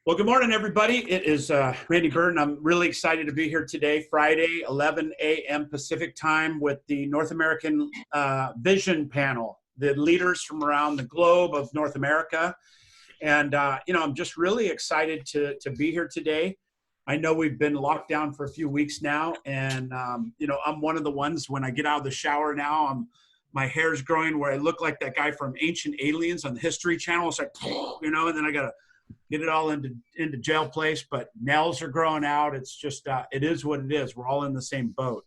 Well, good morning, everybody. It is Randy Byrd, and I'm really excited to be here today, Friday, 11 a.m. Pacific time, with the North American Vision Panel, the leaders from around the globe of North America. And, I'm just really excited to be here today. I know we've been locked down for a few weeks now, and, I'm one of the ones when I get out of the shower now, my hair's growing where I look like that guy from Ancient Aliens on the History Channel. It's like, and then I got to get it all into jail place, but nails are growing out. It's just, it is what it is. We're all in the same boat.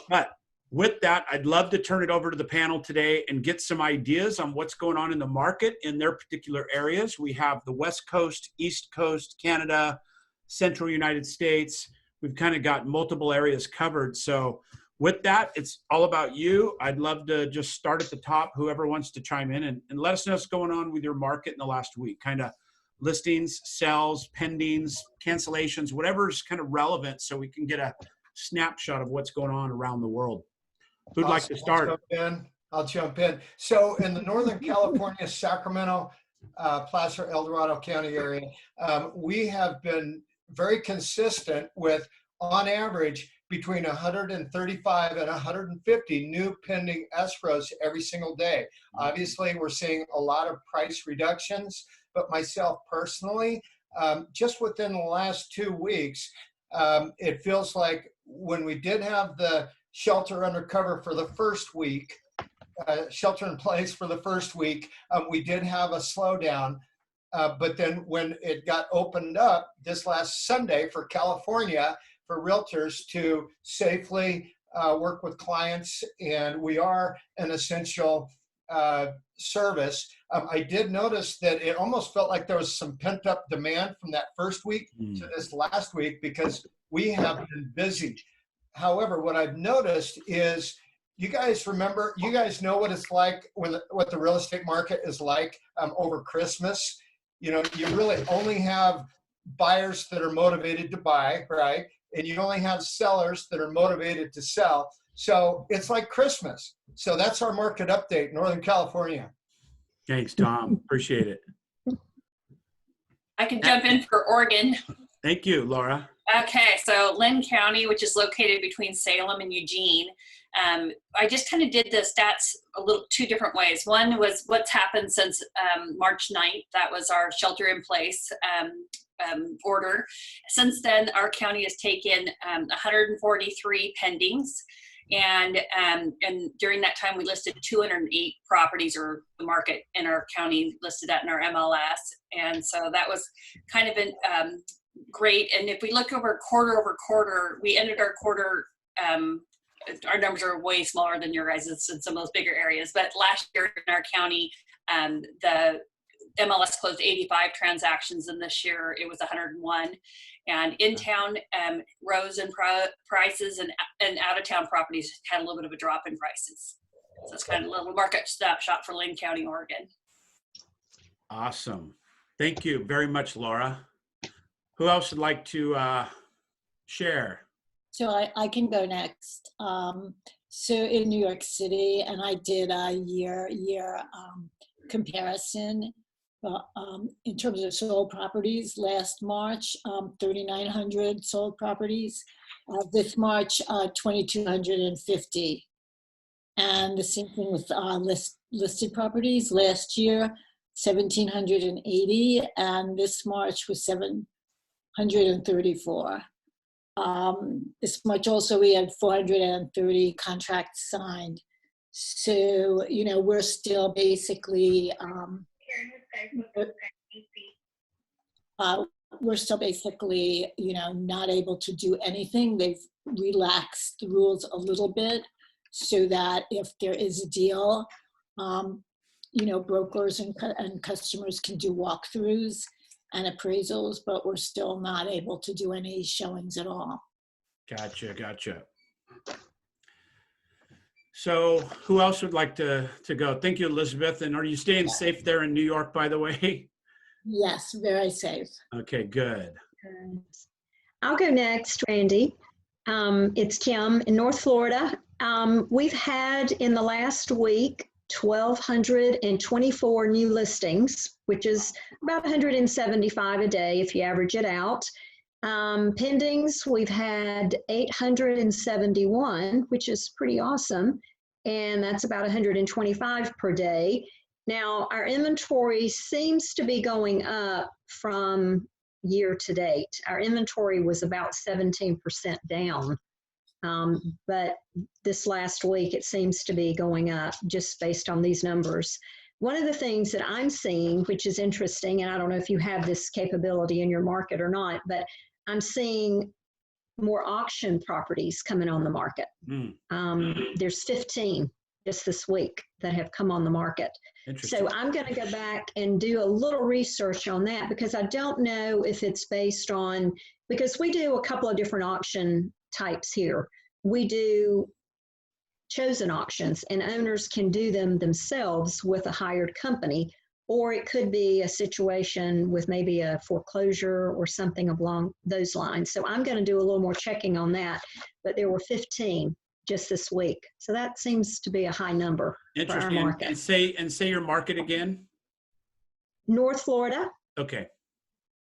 But with that, I'd love to turn it over to the panel today and get some ideas on what's going on in the market in their particular areas. We have the West Coast, East Coast, Canada, Central United States. We've kind of got multiple areas covered. So with that, it's all about you. I'd love to just start at the top, whoever wants to chime in and let us know what's going on with your market in the last week. Kind of listings, sales, pendings, cancellations, whatever's kind of relevant so we can get a snapshot of what's going on around the world. Who'd like to start? I'll jump in. So in the Northern California, Sacramento, Placer, El Dorado County area, we have been very consistent with, on average, between 135 and 150 new pending escrows every single day. Obviously, we're seeing a lot of price reductions, but myself personally, just within the last 2 weeks, it feels like when we did have the shelter under cover for the first week, shelter in place for the first week, we did have a slowdown. But then when it got opened up this last Sunday for California, for realtors to safely work with clients, and we are an essential service. I did notice that it almost felt like there was some pent-up demand from that first week to this last week because we have been busy. However, what I've noticed is, you guys know what it's like what the real estate market is like over Christmas. You really only have buyers that are motivated to buy, right? And you only have sellers that are motivated to sell. So it's like Christmas. So that's our market update, Northern California. Thanks, Tom. Appreciate it. I can jump in for Oregon. Thank you, Laura. Okay, so Lynn County, which is located between Salem and Eugene. I just kind of did the stats two different ways. One was what's happened since March 9th. That was our shelter in place order. Since then, our county has taken 143 pendings. And during that time, we listed 208 properties, or the market in our county listed that in our MLS. And so that was kind of great. And if we look over quarter, we ended our quarter, our numbers are way smaller than your guys' in some of those bigger areas. But last year in our county, the MLS closed 85 transactions, and this year it was 101. And in town rose in prices, and out of town properties had a little bit of a drop in prices. So it's kind of a little market snapshot for Lynn County, Oregon. Awesome. Thank you very much, Laura. Who else would like to share? So I can go next. So in New York City, and I did a year comparison. In terms of sold properties, last March, 3,900 sold properties. This March, 2,250. And the same thing with listed properties. Last year, 1,780, and this March was 734. This March also we had 430 contracts signed. So, we're still basically not able to do anything. They've relaxed the rules a little bit so that if there is a deal, brokers and customers can do walkthroughs and appraisals, but we're still not able to do any showings at all. Gotcha. So who else would like to go? Thank you, Elizabeth. And are you staying safe there in New York, by the way? Yes, very safe. Okay, good. I'll go next, Randy. It's Kim in North Florida. We've had in the last week 1,224 new listings, which is about 175 a day if you average it out. Pendings, we've had 871, which is pretty awesome. And that's about 125 per day. Now, our inventory seems to be going up from year to date. Our inventory was about 17% down. But this last week, it seems to be going up just based on these numbers. One of the things that I'm seeing, which is interesting, and I don't know if you have this capability in your market or not, but I'm seeing more auction properties coming on the market. There's 15 just this week that have come on the market. So I'm going to go back and do a little research on that, because I don't know if it's based on, because we do a couple of different auction types here. We do chosen auctions, and owners can do them themselves with a hired company, or it could be a situation with maybe a foreclosure or something along those lines. So I'm going to do a little more checking on that, but there were 15 just this week. So that seems to be a high number for our market. And say your market again. North Florida. Okay.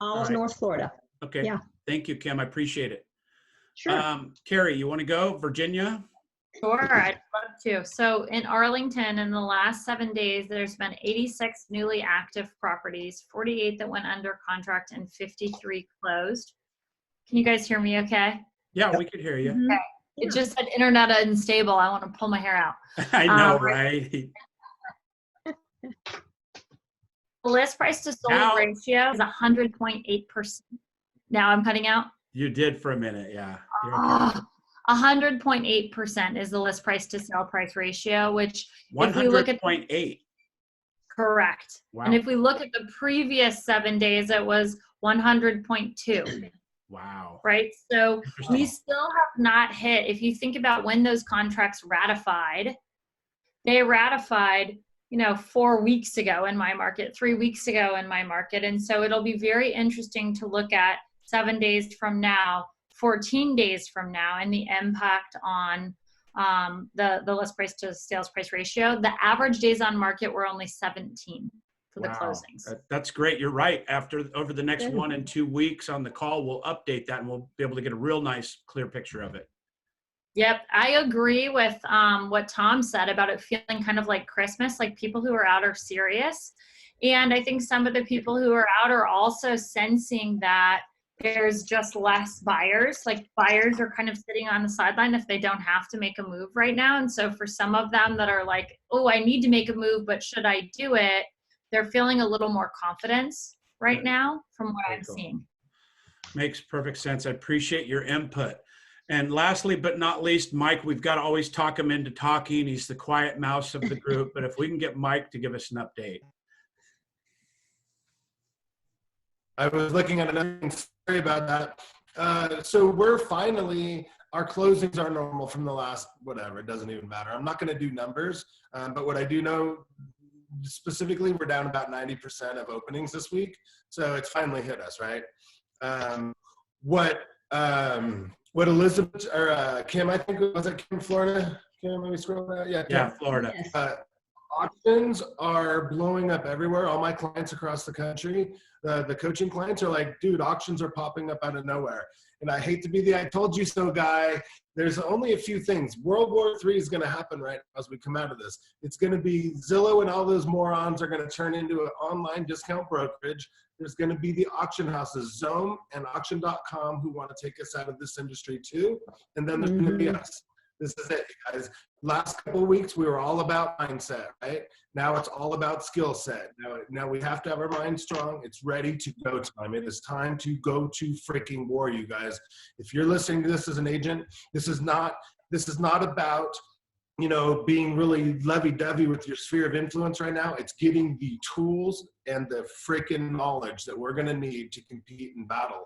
All of North Florida. Okay. Yeah. Thank you, Kim. I appreciate it. Sure. Carrie, you want to go? Virginia? Sure, I'd love to. So in Arlington, in the last 7 days, there's been 86 newly active properties, 48 that went under contract, and 53 closed. Can you guys hear me okay? Yeah, we could hear you. Mhm. Okay. It just said internet unstable. I want to pull my hair out. I know, right? The list price to sold ratio is 100.8%. Now I'm cutting out. You did for a minute, yeah. 100.8% is the list price to sell price ratio, which if we look at 100.8. correct. Wow. And if we look at the previous 7 days, it was 100.2. Wow. Right. So Interesting. we still have not hit, if you think about when those contracts ratified, they ratified, 4 weeks ago in my market, 3 weeks ago in my market. And so it'll be very interesting to look at 7 days from now, 14 days from now, and the impact on the list price to sales price ratio. The average days on market were only 17 for the closings. That's great. You're right. Over the next 1 and 2 weeks on the call, we'll update that and we'll be able to get a real nice, clear picture of it. Yep. I agree with what Tom said about it feeling kind of like Christmas, like people who are out are serious. And I think some of the people who are out are also sensing that there's just less buyers. Like buyers are kind of sitting on the sideline if they don't have to make a move right now. And so for some of them that are like, oh, I need to make a move, but should I do it? They're feeling a little more confidence right now from what I'm seeing. Makes perfect sense. I appreciate your input. And lastly, but not least, Mike, we've got to always talk him into talking. He's the quiet mouse of the group, but if we can get Mike to give us an update. I was looking at another thing. Sorry about that. So we're finally, our closings are normal from the last, whatever, it doesn't even matter. I'm not going to do numbers, but what I do know specifically, we're down about 90% of openings this week. So it's finally hit us, right? What Elizabeth, or Kim, I think, was it Kim, Florida? Kim, let me scroll down. Yeah, Kim. Yeah, Florida. Yes. Auctions are blowing up everywhere. All my clients across the country, the coaching clients are like, dude, auctions are popping up out of nowhere. And I hate to be the I told you so guy. There's only a few things. World War III is going to happen right as we come out of this. It's going to be Zillow and all those morons are going to turn into an online discount brokerage. There's going to be the auction houses, Zome and auction.com, who want to take us out of this industry too. And then there's going to be us. This is it, guys. Last couple of weeks, we were all about mindset, right? Now it's all about skill set. Now we have to have our mind strong. It's ready to go time. It is time to go to freaking war, you guys. If you're listening to this as an agent, this is not about, being really lovey-dovey with your sphere of influence right now. It's getting the tools and the freaking knowledge that we're going to need to compete in battle.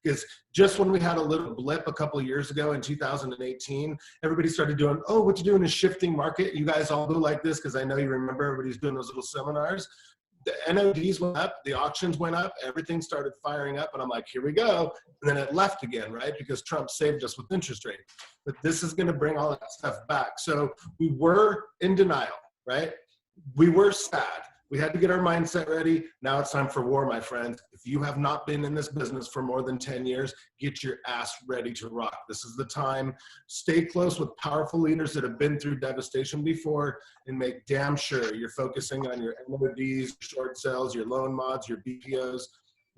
Because just when we had a little blip a couple of years ago in 2018, everybody started doing, oh, what you doing is shifting market. You guys all go like this because I know you remember everybody's doing those little seminars. The NODs went up, the auctions went up, everything started firing up, and I'm like, here we go. And then it left again, right? Because Trump saved us with interest rate. But this is going to bring all that stuff back. So we were in denial, right? we were sad. We had to get our mindset ready. Now it's time for war, my friends. If you have not been in this business for more than 10 years, get your ass ready to rock. This is the time. Stay close with powerful leaders that have been through devastation before, and make damn sure you're focusing on your MODs, short sales, your loan mods, your BPOs.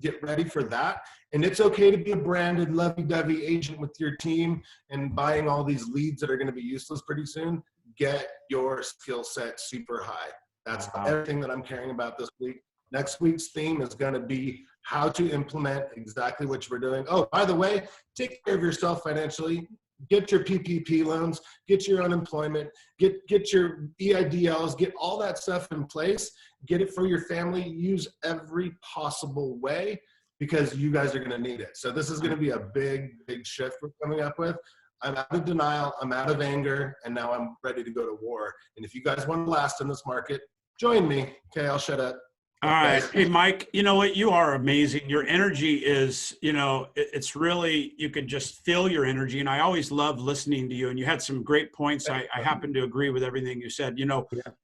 Get ready for that. And it's okay to be a branded lovey-dovey agent with your team and buying all these leads that are going to be useless pretty soon. Get your skill set super high. That's everything that I'm caring about this week. Next week's theme is going to be how to implement exactly what we're doing. Oh, by the way, take care of yourself financially. Get your PPP loans, get your unemployment, get your EIDLs, get all that stuff in place. Get it for your family. Use every possible way, because you guys are going to need it. So this is going to be a big, big shift we're coming up with. I'm out of denial, I'm out of anger, and now I'm ready to go to war. And if you guys want to last in this market, join me. Okay, I'll shut up. All right. Hey, Mike, you know what? You are amazing. Your energy is, it's really, you can just feel your energy. And I always love listening to you. And you had some great points. I happen to agree with everything you said.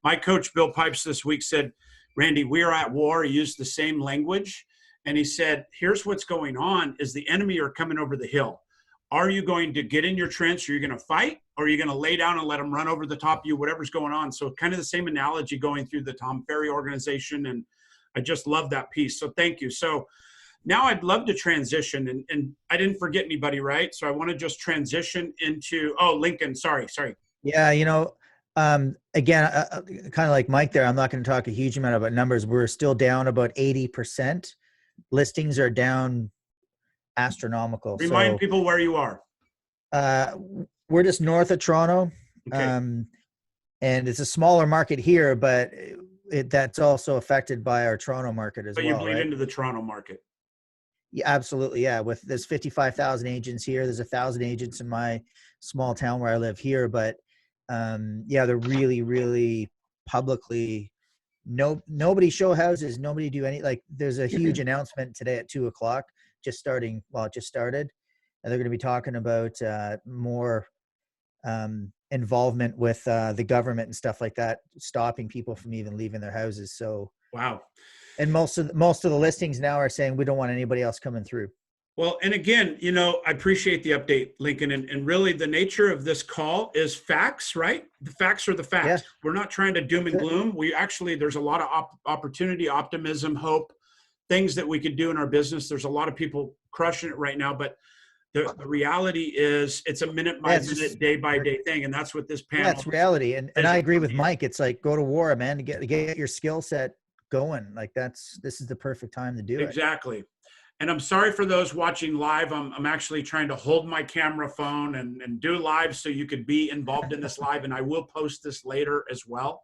My coach, Bill Pipes, this week said, Randy, we are at war. He used the same language. And he said, here's what's going on is the enemy are coming over the hill. Are you going to get in your trench? Are you going to fight? Or are you going to lay down and let them run over the top of you, whatever's going on? So kind of the same analogy going through the Tom Ferry organization. And I just love that piece. So thank you. So now I'd love to transition, and I didn't forget anybody, right? So I want to just transition into, Lincoln, sorry. Yeah. Again, kind of like Mike there, I'm not going to talk a huge amount about numbers. We're still down about 80%. Listings are down astronomical. Remind people where you are. We're just north of Toronto. Okay. And it's a smaller market here, but that's also affected by our Toronto market as well. But you bleed right? into the Toronto market. Yeah, absolutely. Yeah. There's 55,000 agents here. There's 1,000 agents in my small town where I live here, but they're really, really publicly, nobody show houses, nobody do any, there's a huge announcement today at 2:00, it just started. And they're going to be talking about more involvement with the government and stuff like that, stopping people from even leaving their houses. So, wow. And most of the listings now are saying we don't want anybody else coming through. Well, and again, I appreciate the update, Lincoln, and really the nature of this call is facts, right? The facts are the facts. Yeah. We're not trying to doom and gloom. There's a lot of opportunity, optimism, hope, things that we could do in our business. There's a lot of people crushing it right now, but the reality is it's a minute by minute, day by day thing. And that's what this panel. That's reality. And I agree with Mike. It's like, go to war, man, to get your skill set going. This is the perfect time to do it. Exactly. And I'm sorry for those watching live. I'm actually trying to hold my camera phone and do live so you could be involved in this live. And I will post this later as well.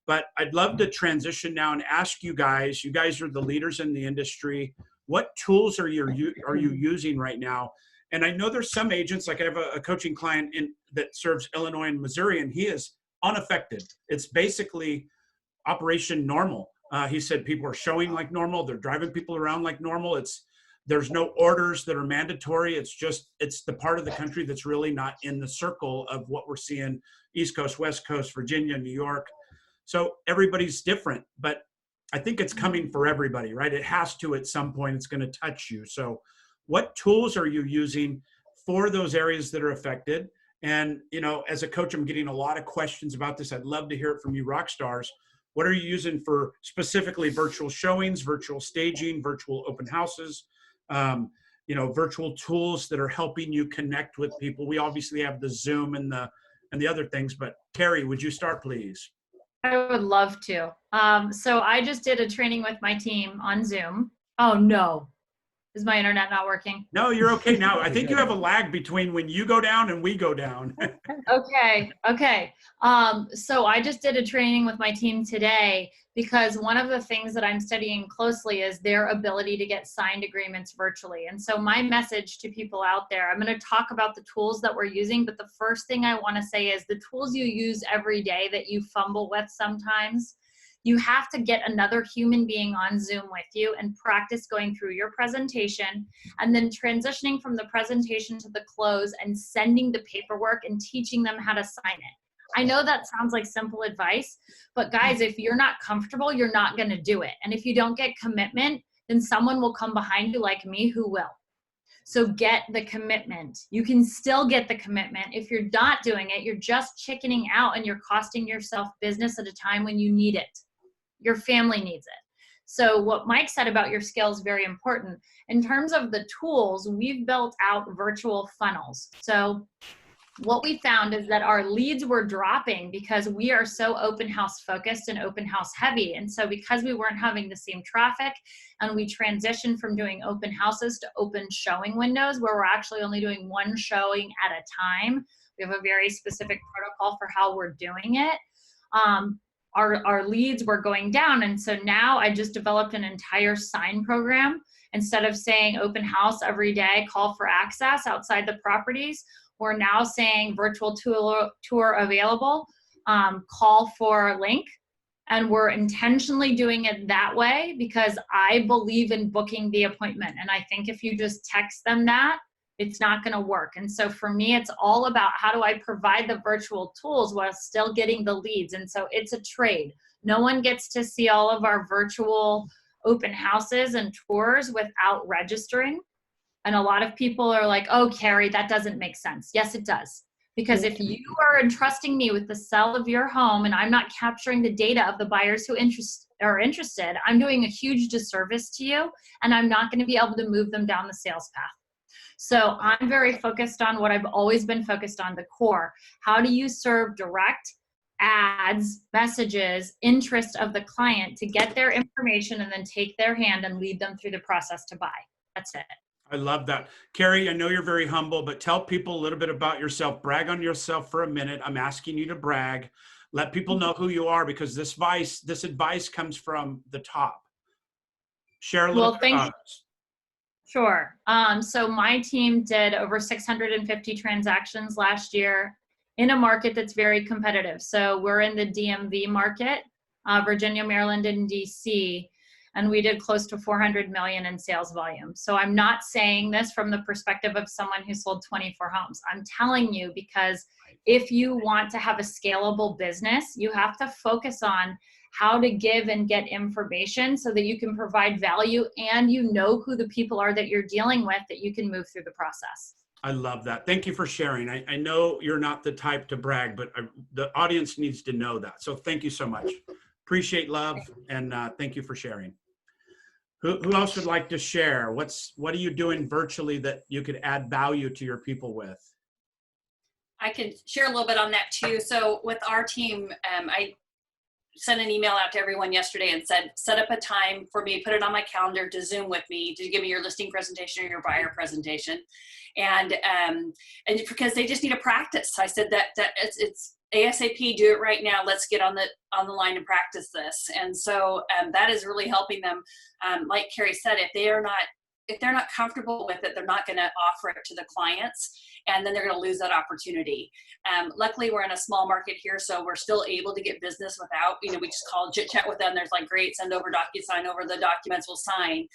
But I'd love to transition now and ask you guys are the leaders in the industry. What tools are you using right now? And I know there's some agents, like I have a coaching client that serves Illinois and Missouri, and he is unaffected. It's basically operation normal. He said people are showing like normal. They're driving people around like normal. There's no orders that are mandatory. It's the part of the country that's really not in the circle of what we're seeing East Coast, West Coast, Virginia, New York. So everybody's different, but I think it's coming for everybody, right? It has to at some point. It's going to touch you. So what tools are you using for those areas that are affected? And, as a coach, I'm getting a lot of questions about this. I'd love to hear it from you rock stars. What are you using for specifically virtual showings, virtual staging, virtual open houses, virtual tools that are helping you connect with people? We obviously have the Zoom and the other things, but Terry, would you start, please? I would love to. So I just did a training with my team on Zoom. Oh no. Is my internet not working? No, you're okay now. I think you have a lag between when you go down and we go down. Okay. So I just did a training with my team today because one of the things that I'm studying closely is their ability to get signed agreements virtually. And so my message to people out there, I'm going to talk about the tools that we're using, but the first thing I want to say is the tools you use every day that you fumble with sometimes, you have to get another human being on Zoom with you and practice going through your presentation and then transitioning from the presentation to the close and sending the paperwork and teaching them how to sign it. I know that sounds like simple advice, but guys, if you're not comfortable, you're not going to do it. And if you don't get commitment, then someone will come behind you like me who will. So get the commitment. You can still get the commitment. If you're not doing it, you're just chickening out and you're costing yourself business at a time when you need it. Your family needs it. So what Mike said about your skill is very important. In terms of the tools, we've built out virtual funnels. So what we found is that our leads were dropping because we are so open house focused and open house heavy. And so because we weren't having the same traffic and we transitioned from doing open houses to open showing windows where we're actually only doing one showing at a time. We have a very specific protocol for how we're doing it. Our leads were going down. And so now I just developed an entire sign program. Instead of saying open house every day, call for access outside the properties, we're now saying virtual tour available, call for link. And we're intentionally doing it that way because I believe in booking the appointment. And I think if you just text them that, it's not going to work. And so for me, it's all about how do I provide the virtual tools while still getting the leads. And so it's a trade. No one gets to see all of our virtual open houses and tours without registering. And a lot of people are like, oh, Carrie, that doesn't make sense. Yes, it does. Because if you are entrusting me with the sale of your home and I'm not capturing the data of the buyers who are interested, I'm doing a huge disservice to you and I'm not going to be able to move them down the sales path. So I'm very focused on what I've always been focused on, the core. How do you serve direct ads, messages, interest of the client to get their information and then take their hand and lead them through the process to buy? That's it. I love that. Carrie, I know you're very humble, but tell people a little bit about yourself. Brag on yourself for a minute. I'm asking you to brag. Let people know who you are because this advice comes from the top. Share a little bit about it. Sure. So my team did over 650 transactions last year in a market that's very competitive. So we're in the DMV market, Virginia, Maryland, and DC. And we did close to 400 million in sales volume. So I'm not saying this from the perspective of someone who sold 24 homes. I'm telling you because if you want to have a scalable business, you have to focus on how to give and get information so that you can provide value and you know who the people are that you're dealing with that you can move through the process. I love that. Thank you for sharing. I know you're not the type to brag, but the audience needs to know that. So thank you so much. Appreciate love and thank you for sharing. Who else would like to share? What are you doing virtually that you could add value to your people with? I could share a little bit on that too. So with our team, I sent an email out to everyone yesterday and said, set up a time for me, put it on my calendar to Zoom with me to give me your listing presentation or your buyer presentation. And because they just need to practice. I said that it's ASAP, do it right now. Let's get on the line and practice this. And so that is really helping them. Like Carrie said, if they're not comfortable with it, they're not going to offer it to the clients, and then they're going to lose that opportunity. Luckily, we're in a small market here, so we're still able to get business without, we just call chit chat with them. There's like, great, send over DocuSign over the documents, we'll sign.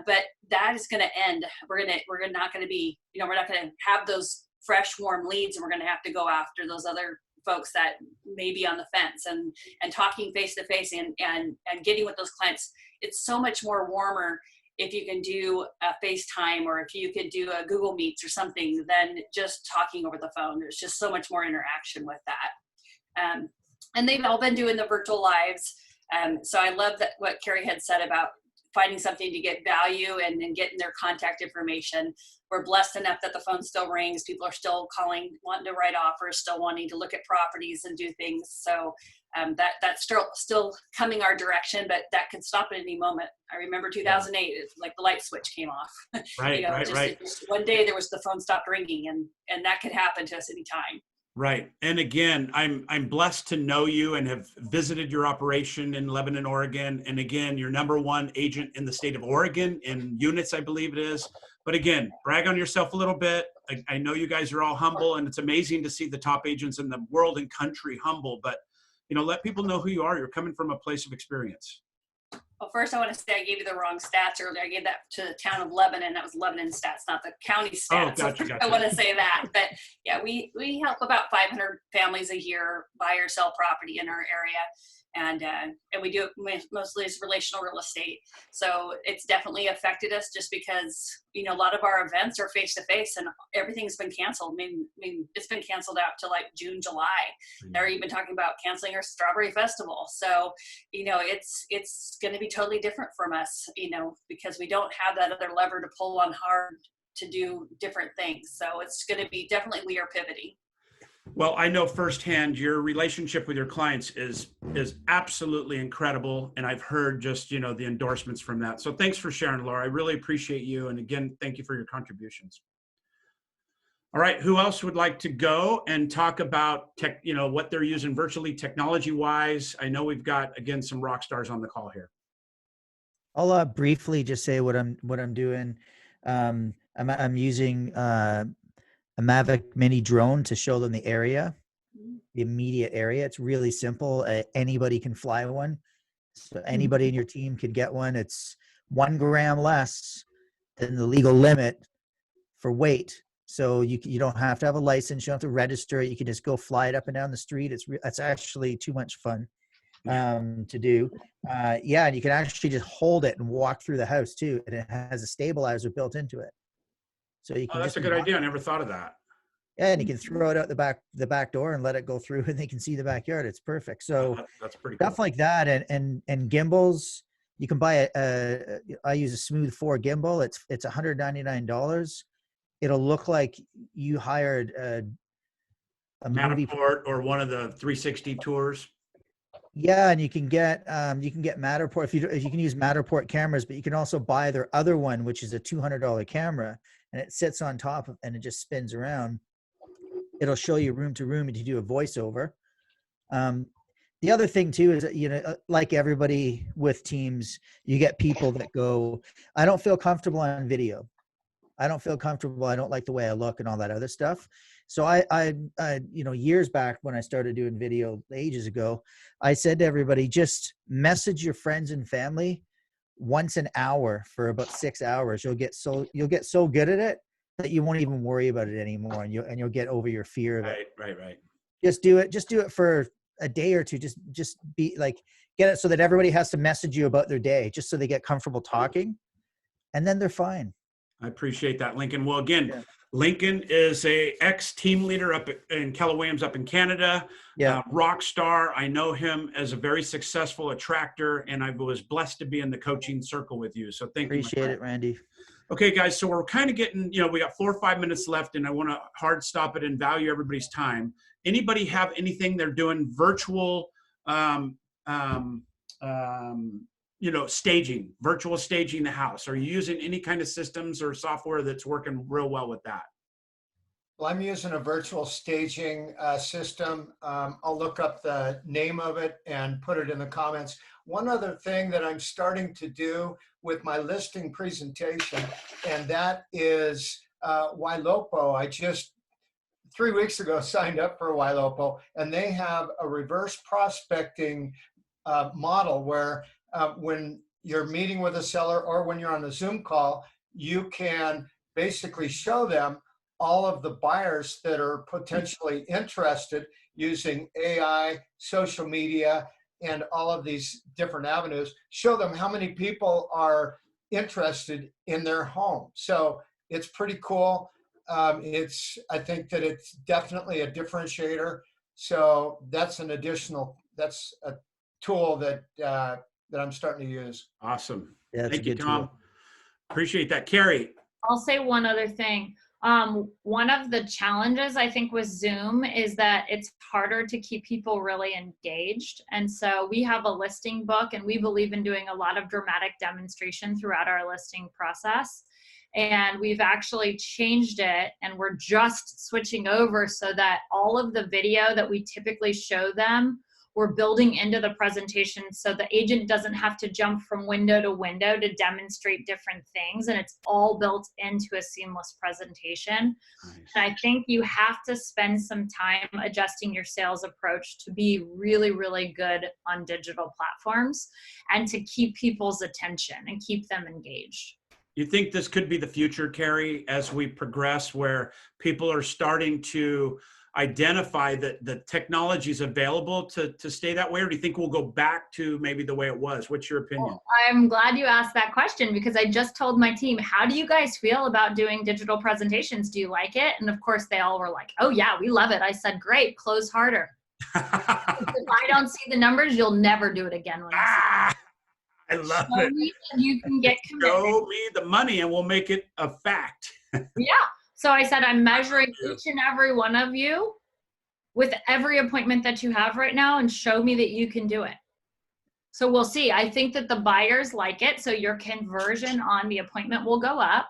But that is going to end. We're not going to have those fresh, warm leads, and we're going to have to go after those other folks that may be on the fence and talking face to face and getting with those clients. It's so much more warmer if you can do a FaceTime or if you could do a Google Meets or something than just talking over the phone. There's just so much more interaction with that. And they've all been doing the virtual lives. So I love that what Carrie had said about finding something to get value and then getting their contact information. We're blessed enough that the phone still rings. People are still calling, wanting to write offers, still wanting to look at properties and do things. So that's still coming our direction, but that could stop at any moment. I remember 2008, it's like the light switch came off. Right, right. Just one day there was the phone stopped ringing, and that could happen to us anytime. Right. And again, I'm blessed to know you and have visited your operation in Lebanon, Oregon. And again, you're #1 agent in the state of Oregon in units, I believe it is. But again, brag on yourself a little bit. I know you guys are all humble, and it's amazing to see the top agents in the world and country humble, but let people know who you are. You're coming from a place of experience. Well, first I want to say I gave you the wrong stats earlier. I gave that to the town of Lebanon. That was Lebanon stats, not the county stats. Oh, gotcha, So gotcha. I want to say that. But yeah, we help about 500 families a year buy or sell property in our area. And we do it mostly as relational real estate. So it's definitely affected us just because, you know, a lot of our events are face to face and everything's been canceled. I mean, it's been canceled out to like June, July. They're even talking about canceling our Strawberry Festival. So, you know, it's going to be totally different from us, you know, because we don't have that other lever to pull on hard to do different things. So it's going to be definitely, we are pivoting. Well, I know firsthand your relationship with your clients is absolutely incredible, and I've heard just, you know, the endorsements from that. So thanks for sharing, Laura. I really appreciate you, and again, thank you for your contributions. All right, who else would like to go and talk about tech, you know, what they're using virtually technology-wise? I know we've got, again, some rock stars on the call here. I'll briefly just say what I'm doing. I'm using a Mavic Mini drone to show them the area, the immediate area. It's really simple. Anybody can fly one. So anybody in your team could get one. It's 1 gram less than the legal limit for weight. So you don't have to have a license. You don't have to register it. You can just go fly it up and down the street. It's actually too much fun to do. Yeah, and you can actually just hold it and walk through the house too. And it has a stabilizer built into it. So you can Oh, that's a good idea. I never thought of that. Yeah, and you can throw it out the back door and let it go through, and they can see the backyard. It's perfect. So that's pretty cool. Stuff like that, and gimbals. You can buy I use a Smooth 4 gimbal. It's $199. It'll look like you hired a movie. Matterport or one of the 360 tours. Yeah, and you can get Matterport if you can use Matterport cameras, but you can also buy their other one, which is a $200 camera, and it sits on top of, and it just spins around. It'll show you room to room, and you do a voiceover. The other thing too is that, you know, like everybody with teams, you get people that go, I don't feel comfortable on video. I don't feel comfortable. I don't like the way I look and all that other stuff. So I you know, years back when I started doing video ages ago, I said to everybody, just message your friends and family once an hour for about 6 hours. You'll get so good at it that you won't even worry about it anymore, and you'll get over your fear of it. Right. Just do it for a day or two. Just be like, get it so that everybody has to message you about their day, just so they get comfortable talking, and then they're fine. I appreciate that, Lincoln. Well, again, Lincoln is a ex-team leader up in Keller Williams up in Canada. Yeah. Rock star. I know him as a very successful attractor, and I was blessed to be in the coaching circle with you. So thank you. Appreciate it, Randy. Okay, guys, so we're kind of getting, you know, we got 4 or 5 minutes left, and I want to hard stop it and value everybody's time. Anybody have anything they're doing virtual, you know, virtual staging the house? Are you using any kind of systems or software that's working real well with that? Well, I'm using a virtual staging system. I'll look up the name of it and put it in the comments. One other thing that I'm starting to do with my listing presentation, and that is Ylopo. I just 3 weeks ago signed up for Ylopo, and they have a reverse prospecting model where when you're meeting with a seller or when you're on a Zoom call, you can basically show them all of the buyers that are potentially interested using AI, social media, and all of these different avenues, show them how many people are interested in their home. So it's pretty cool. I think that it's definitely a differentiator. So that's a tool that I'm starting to use. Awesome. Yeah, thank you, Tom. Appreciate that. Carrie. I'll say one other thing. One of the challenges I think with Zoom is that it's harder to keep people really engaged. And so we have a listing book, and we believe in doing a lot of dramatic demonstration throughout our listing process. And we've actually changed it, and we're just switching over so that all of the video that we typically show them we're building into the presentation so the agent doesn't have to jump from window to window to demonstrate different things, and it's all built into a seamless presentation. Nice. And I think you have to spend some time adjusting your sales approach to be really, really good on digital platforms and to keep people's attention and keep them engaged. You think this could be the future, Carrie, as we progress, where people are starting to identify that the technology is available to stay that way? Or do you think we'll go back to maybe the way it was? What's your opinion? Well, I'm glad you asked that question, because I just told my team, how do you guys feel about doing digital presentations? Do you like it? And of course they all were like, oh yeah, we love it. I said, great, close harder. If I don't see the numbers, you'll never do it again. When I love Show it. me and you can get committed. Show me the money and we'll make it a fact. Yeah. So I said, I'm measuring each and every one of you with every appointment that you have right now, and show me that you can do it. So we'll see. I think that the buyers like it. So your conversion on the appointment will go up,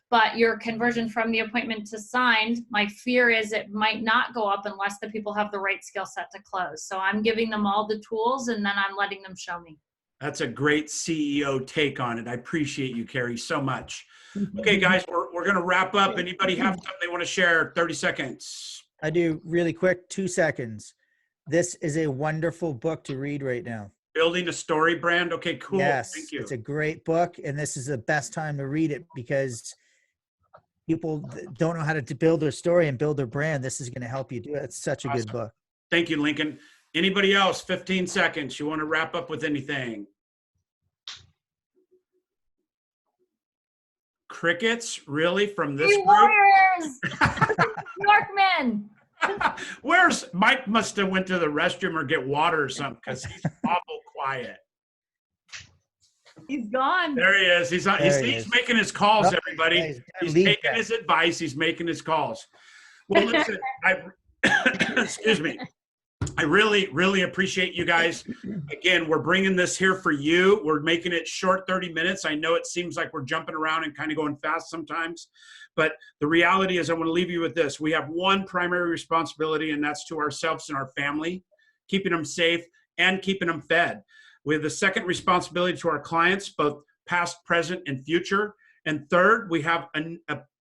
but your conversion from the appointment to signed, my fear is it might not go up unless the people have the right skill set to close. So I'm giving them all the tools and then I'm letting them show me. That's a great CEO take on it. I appreciate you, Carrie, so much. Okay, guys, we're going to wrap up. Anybody have something they want to share? 30 seconds. I do, really quick, 2 seconds. This is a wonderful book to read right now. Building a Story brand. Okay, cool. Yes, Thank you. it's a great book, and this is the best time to read it because people don't know how to build their story and build their brand. This is going to help you do it. It's such a Awesome. good book. Thank you, Lincoln. Anybody else? 15 seconds. You want to wrap up with anything? Crickets? Really? From this Hey, group? Warriors! Yorkmen! Where's Mike? Must have went to the restroom or get water or something because he's awful quiet. He's gone. There he is. He's making his calls, Oh, everybody. yeah, He's leave taking that. his advice. He's making his calls. Well, listen, excuse me. I really, really appreciate you guys. Again, we're bringing this here for you. We're making it short, 30 minutes. I know it seems like we're jumping around and kind of going fast sometimes, but the reality is I want to leave you with this. We have one primary responsibility, and that's to ourselves and our family, keeping them safe and keeping them fed. We have the second responsibility to our clients, both past, present, and future. And third, we have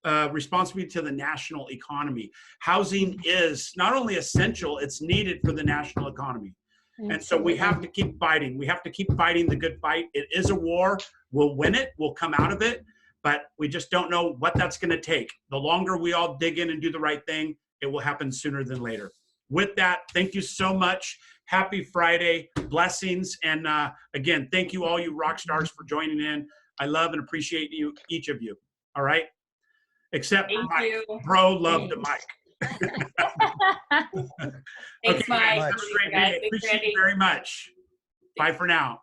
a responsibility to the national economy. Housing is not only essential, it's needed for the national economy. And so we have to keep fighting. We have to keep fighting the good fight. It is a war. We'll win it. We'll come out of it. But we just don't know what that's going to take. The longer we all dig in and do the right thing, it will happen sooner than later. With that, thank you so much. Happy Friday. Blessings. And again, thank you all you rock stars for joining in. I love and appreciate you, each of you. All right? Except for Mike. Bro loved the Mike. Thanks, Okay, Mike. have a great day. Appreciate you very much. Bye for now.